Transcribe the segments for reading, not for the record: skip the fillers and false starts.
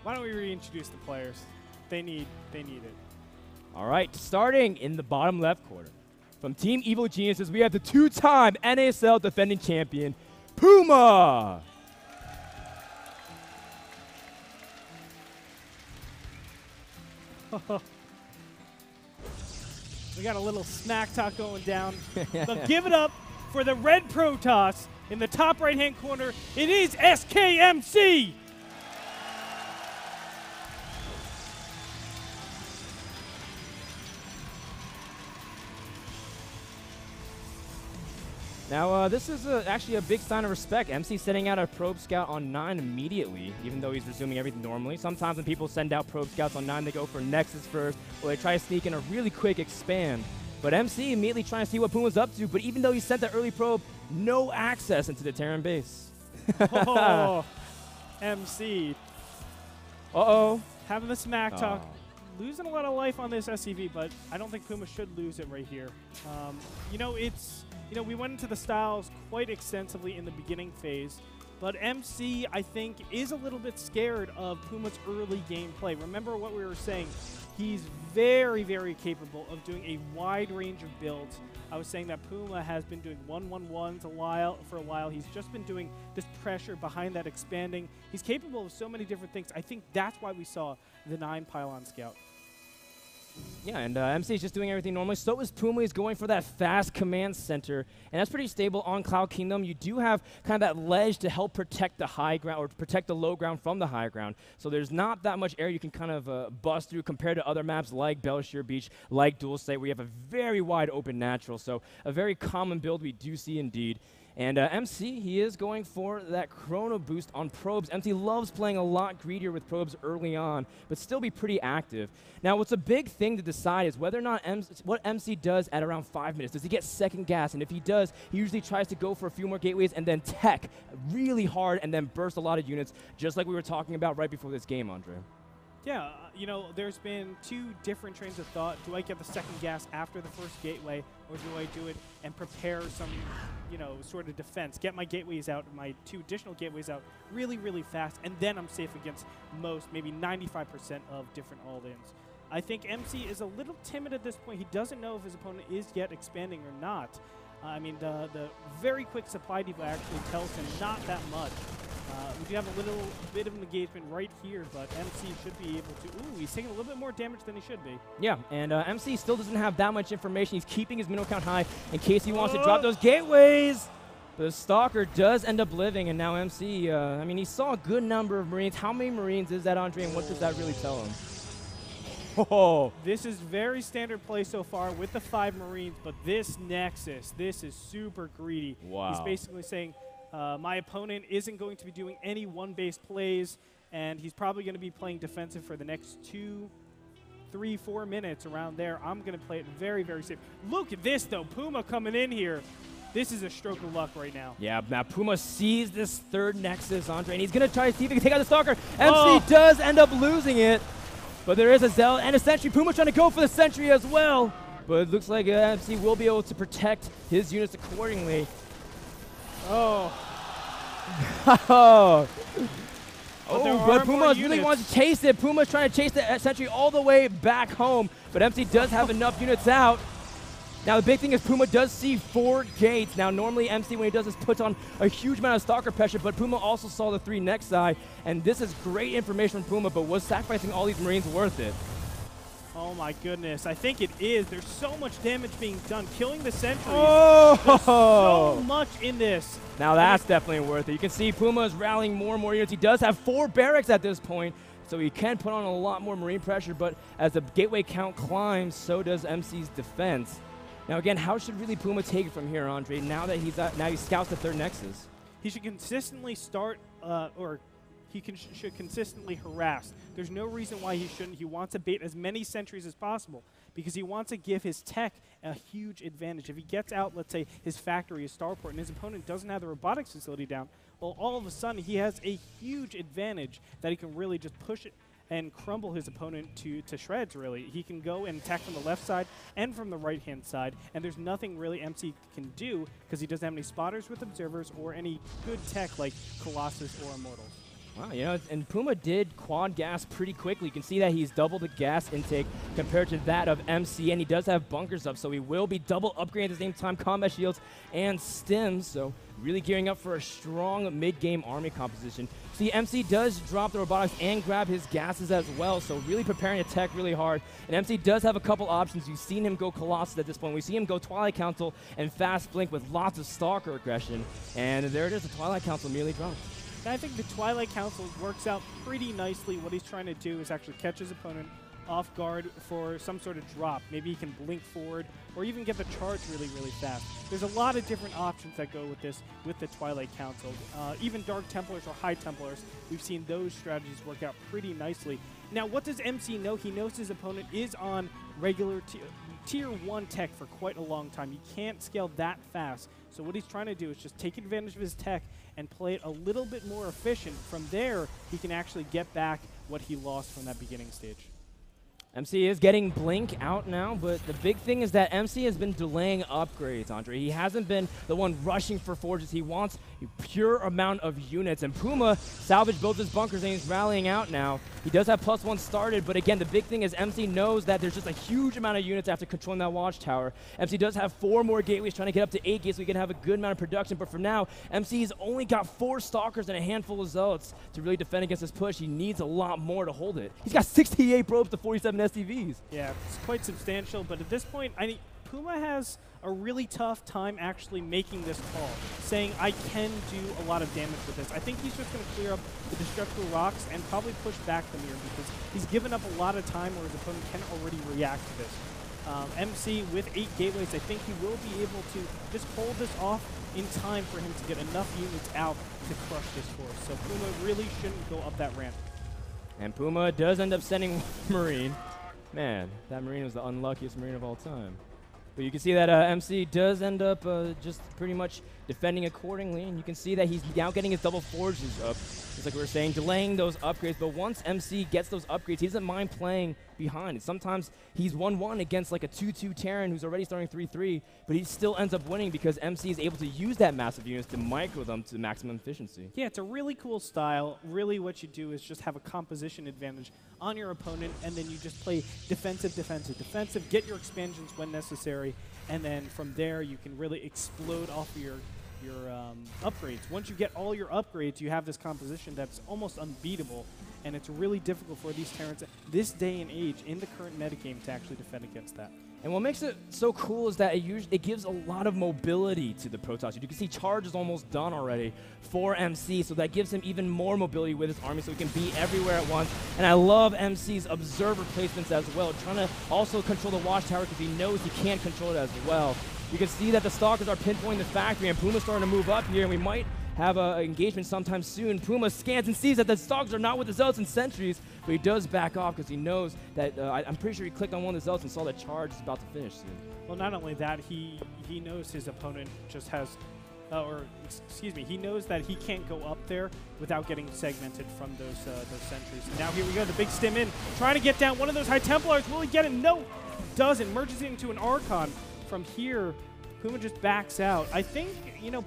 Why don't we reintroduce the players? They need it. All right, starting in the bottom left corner. From Team Evil Geniuses, we have the two-time NASL defending champion, Puma. We got a little smack talk going down. But give it up for the red Protoss in the top right-hand corner. It is SKMC. Now, this is actually a big sign of respect. MC sending out a probe scout on 9 immediately, even though he's resuming everything normally. Sometimes when people send out probe scouts on 9, they go for Nexus first, or they try to sneak in a really quick expand. But MC immediately trying to see what Puma's up to, but even though he sent the early probe, no access into the Terran base. Oh, MC. Uh-oh. Having the smack talk. Losing a lot of life on this SCV, but I don't think Puma should lose it right here. We went into the styles quite extensively in the beginning phase, but MC, I think, is a little bit scared of Puma's early gameplay. Remember what we were saying. He's very, very capable of doing a wide range of builds. I was saying that Puma has been doing 1-1-1s for a while. He's just been doing this pressure behind that expanding. He's capable of so many different things. I think that's why we saw the 9 pylon scout. Yeah, and MC is just doing everything normally. So is Puma. He's going for that fast command center, and that's pretty stable on Cloud Kingdom. You do have kind of that ledge to help protect the high ground, or protect the low ground from the high ground. So there's not that much area you can kind of bust through compared to other maps like Belshire Beach, like Dual State, where you have a very wide open natural. So a very common build we do see indeed. And MC, he is going for that Chrono Boost on probes. MC loves playing a lot greedier with probes early on, but still be pretty active. Now, what's a big thing to decide is whether or not what MC does at around 5 minutes. Does he get second gas? And if he does, he usually tries to go for a few more gateways and then tech really hard and then burst a lot of units, just like we were talking about right before this game, Andre. Yeah, there's been 2 different trains of thought. Do I get the second gas after the first gateway, or do I do it and prepare some, sort of defense? Get my gateways out, my 2 additional gateways out really, really fast, and then I'm safe against most, maybe 95% of different all-ins. I think MC is a little timid at this point. He doesn't know if his opponent is yet expanding or not. The very quick supply depot actually tells him not that much. We do have a little bit of engagement right here, but MC should be able to... Ooh, he's taking a little bit more damage than he should be. Yeah, and MC still doesn't have that much information. He's keeping his minnow count high in case he wants to drop those gateways. The Stalker does end up living, and now MC, he saw a good number of Marines. How many Marines is that, Andre, and what does that really tell him? Oh. This is very standard play so far with the 5 Marines, but this Nexus, this is super greedy. Wow. He's basically saying, my opponent isn't going to be doing any one-base plays, and he's probably going to be playing defensive for the next 2, 3, 4 minutes around there. I'm going to play it very, very safe. Look at this, though. Puma coming in here. This is a stroke of luck right now. Yeah, now Puma sees this 3rd Nexus, Andre, and he's going to try to see if he can take out the Stalker. MC does end up losing it, but there is a Zell and a Sentry. Puma trying to go for the Sentry as well, but it looks like MC will be able to protect his units accordingly. Oh. But Puma really wants to chase it. Puma's trying to chase the Sentry all the way back home, but MC does have enough units out. Now, the big thing is Puma does see 4 gates. Now, normally MC, when he does this, puts on a huge amount of Stalker pressure, but Puma also saw the 3 next side, and this is great information from Puma, but was sacrificing all these Marines worth it? Oh my goodness, I think it is. There's so much damage being done. Killing the Sentries. Oh! There's so much in this. Now that's definitely worth it. You can see Puma is rallying more and more units. He does have 4 barracks at this point, so he can put on a lot more Marine pressure, but as the gateway count climbs, so does MC's defense. Now again, how should really Puma take it from here, Andre, now that he scouts the 3rd Nexus? He should consistently start, should consistently harass. There's no reason why he shouldn't. He wants to bait as many sentries as possible because he wants to give his tech a huge advantage. If he gets out, let's say, his factory, his starport, and his opponent doesn't have the robotics facility down, well, all of a sudden he has a huge advantage that he can really just push it and crumble his opponent to shreds, really. He can go and attack from the left side and from the right-hand side, and there's nothing really MC can do because he doesn't have any spotters with observers or any good tech like Colossus or Immortals. Wow, you know, and Puma did quad gas pretty quickly. You can see that he's double the gas intake compared to that of MC, and he does have bunkers up, so he will be double upgrading at the same time, combat shields and stims, so really gearing up for a strong mid-game army composition. See, MC does drop the robotics and grab his gases as well, so really preparing to tech really hard. And MC does have a couple options. You've seen him go Colossus at this point. We see him go Twilight Council and Fast Blink with lots of Stalker aggression, and there it is, the Twilight Council merely dropped. I think the Twilight Council works out pretty nicely. What he's trying to do is actually catch his opponent off guard for some sort of drop. Maybe he can blink forward or even get the charge really, really fast. There's a lot of different options that go with this, with the Twilight Council. Even Dark Templars or High Templars, we've seen those strategies work out pretty nicely. Now, what does MC know? He knows his opponent is on regular tier 1 tech for quite a long time. He can't scale that fast. So what he's trying to do is just take advantage of his tech and play it a little bit more efficient. From there, he can actually get back what he lost from that beginning stage. MC is getting Blink out now, but the big thing is that MC has been delaying upgrades, Andre. He hasn't been the one rushing for forges. He wants a pure amount of units, and Puma salvaged both his bunkers and he's rallying out now. He does have +1 started, but again, the big thing is MC knows that there's just a huge amount of units after controlling that watchtower. MC does have 4 more gateways, trying to get up to 8 gates so he can have a good amount of production, but for now, MC's only got 4 stalkers and a handful of zealots to really defend against this push. He needs a lot more to hold it. He's got 68 probes to 47 STVs. Yeah, it's quite substantial, but at this point, Puma has a really tough time actually making this call, saying, I can do a lot of damage with this. I think he's just going to clear up the destructible rocks and probably push back the mirror because he's given up a lot of time where his opponent can already react to this. MC with 8 gateways, I think he will be able to just hold this off in time for him to get enough units out to crush this force. So Puma really shouldn't go up that ramp. And Puma does end up sending Marine. Man, that Marine was the unluckiest Marine of all time. But you can see that MC does end up just pretty much defending accordingly, and you can see that he's now getting his double forges up, just like we were saying, delaying those upgrades. But once MC gets those upgrades, he doesn't mind playing behind. And sometimes he's 1-1 against like a 2-2 Terran who's already starting 3-3, but he still ends up winning because MC is able to use that massive units to micro them to maximum efficiency. Yeah, it's a really cool style. Really what you do is just have a composition advantage on your opponent, and then you just play defensive, defensive, defensive, get your expansions when necessary, and then from there you can really explode off of your upgrades. Once you get all your upgrades, you have this composition that's almost unbeatable, and it's really difficult for these Terrans this day and age in the current metagame to actually defend against that. And what makes it so cool is that it gives a lot of mobility to the Protoss. You can see charge is almost done already for MC, so that gives him even more mobility with his army so he can be everywhere at once. And I love MC's observer placements as well, trying to also control the watchtower because he knows he can't control it as well. You can see that the Stalkers are pinpointing the factory, and Puma's starting to move up here, and we might have an engagement sometime soon. Puma scans and sees that the Stalkers are not with the Zealots and Sentries, but he does back off because he knows that, I'm pretty sure he clicked on one of the Zealots and saw that charge is about to finish soon. Well, not only that, he knows his opponent just has, he knows that he can't go up there without getting segmented from those sentries. And now here we go, the big stim in, trying to get down one of those High Templars. Will he get it? No, he doesn't. Merges into an Archon. From here, Puma just backs out. I think,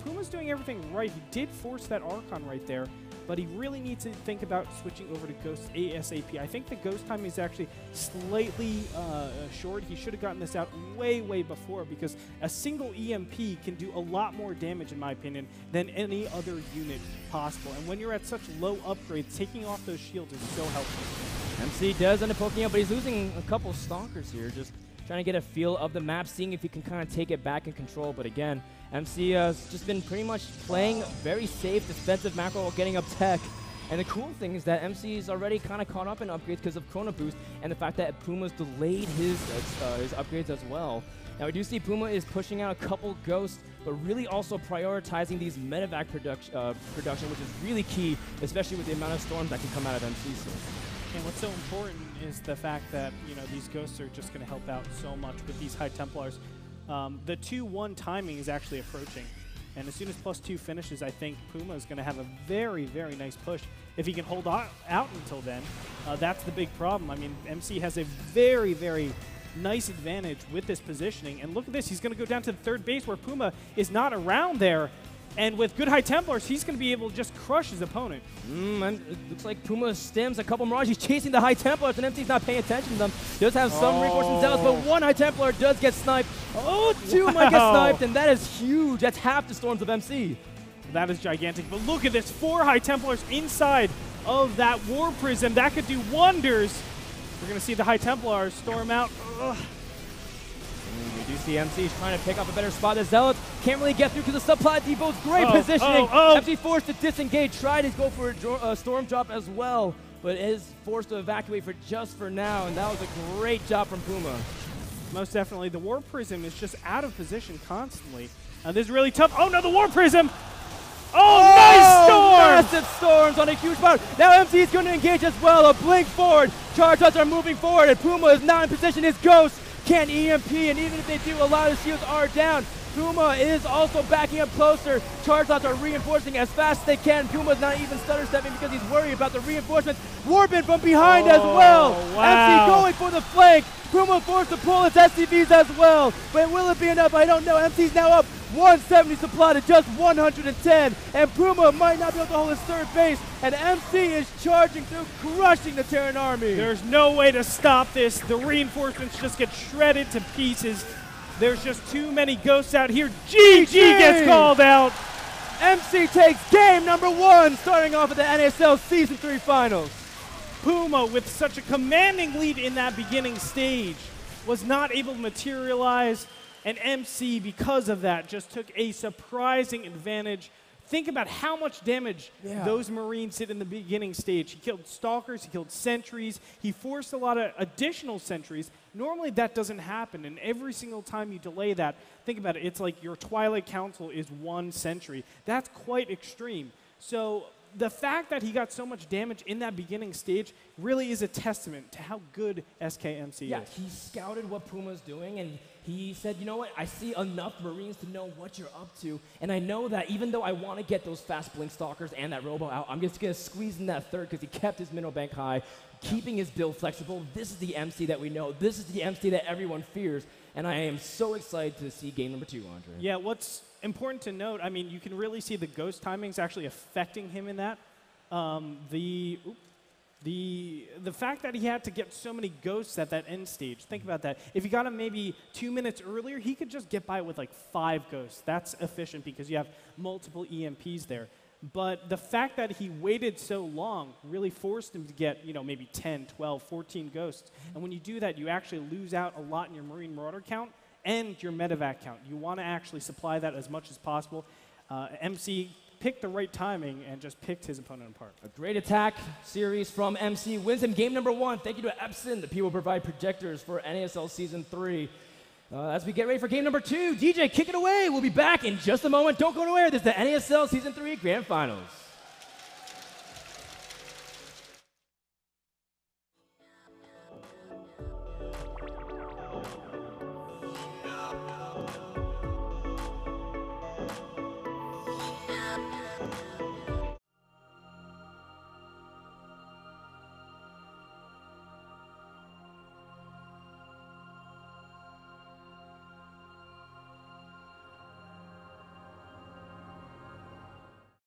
Puma's doing everything right. He did force that Archon right there, but he really needs to think about switching over to Ghost ASAP. I think the Ghost time is actually slightly short. He should have gotten this out way, way before because a single EMP can do a lot more damage, in my opinion, than any other unit possible. And when you're at such low upgrades, taking off those shields is so helpful. MC does end up poking out, but he's losing a couple Stalkers here, just trying to get a feel of the map, seeing if he can kind of take it back in control. But again, MC has just been pretty much playing very safe defensive macro while getting up tech. And the cool thing is that MC is already kind of caught up in upgrades because of Chrono Boost and the fact that Puma's delayed his upgrades as well. Now we do see Puma is pushing out a couple Ghosts, but really also prioritizing these medevac production, which is really key, especially with the amount of storms that can come out of MC soon. And what's so important is the fact that, these Ghosts are just going to help out so much with these High Templars. The 2-1 timing is actually approaching. And as soon as +2 finishes, I think Puma is going to have a very, very nice push. If he can hold out until then, that's the big problem. I mean, MC has a very, very nice advantage with this positioning. And look at this. He's going to go down to the third base where Puma is not around there. And with good high Templars, he's going to be able to just crush his opponent. And it looks like Puma stems a couple Mirage. He's chasing the high Templars, and MC's not paying attention to them. Does have some reinforcement zealots, but one high Templar does get sniped. Oh, two might get sniped, and that is huge. That's half the storms of MC. That is gigantic. But look at this, 4 high Templars inside of that War Prism. That could do wonders. We're going to see the high Templars storm out. Ugh. We do see MC trying to pick up a better spot. The Zealots can't really get through because the supply depot's great positioning. MC forced to disengage, tried to go for a storm drop as well, but is forced to evacuate for now, and that was a great job from Puma. Most definitely. The War Prism is just out of position constantly. This is really tough. Oh no, the War Prism! Oh, nice storm! Massive storms on a huge power. Now MC is going to engage as well. A blink forward. Charge shots are moving forward, and Puma is not in position. His Ghost can't EMP, and even if they do, a lot of shields are down. Puma is also backing up closer. Charge shots are reinforcing as fast as they can. Puma's not even stutter stepping because he's worried about the reinforcements. Warbin from behind as well. Wow. MC going for the flank. Puma forced to pull his SCVs as well. But will it be enough? I don't know. MC's now up 170 supply to just 110. And Puma might not be able to hold his third base. And MC is charging through, crushing the Terran army. There's no way to stop this. The reinforcements just get shredded to pieces. There's just too many ghosts out here. GG gets called out. MC takes game number 1, starting off at the NASL Season 3 Finals. Puma, with such a commanding lead in that beginning stage, was not able to materialize, and MC, because of that, just took a surprising advantage. Think about how much damage those Marines did in the beginning stage. He killed Stalkers, he killed Sentries, he forced a lot of additional Sentries. Normally that doesn't happen, and every single time you delay that, think about it, it's like your Twilight Council is 1 Sentry. That's quite extreme. So the fact that he got so much damage in that beginning stage really is a testament to how good SKMC is. Yeah, he scouted what Puma's doing, and he said, you know what, I see enough Marines to know what you're up to, and I know that even though I want to get those fast blink stalkers and that robo out, I'm just going to squeeze in that third because he kept his mineral bank high, keeping his build flexible. This is the MC that we know. This is the MC that everyone fears, and I am so excited to see game number 2, Andre. Yeah, what's important to note, I mean, you can really see the ghost timings actually affecting him in that. The fact that he had to get so many ghosts at that end stage, think about that. If he got him maybe 2 minutes earlier, he could just get by with like 5 ghosts. That's efficient because you have multiple EMPs there. But the fact that he waited so long really forced him to get, you know, maybe 10, 12, 14 ghosts. And when you do that, you actually lose out a lot in your Marine Marauder count and your medevac count. You want to actually supply that as much as possible. MC picked the right timing and just picked his opponent apart. A great attack series from MC wins him game number 1. Thank you to Epson, the people who provide projectors for NASL Season 3. As we get ready for game number 2, DJ, kick it away. We'll be back in just a moment. Don't go anywhere. This is the NASL Season 3 Grand Finals.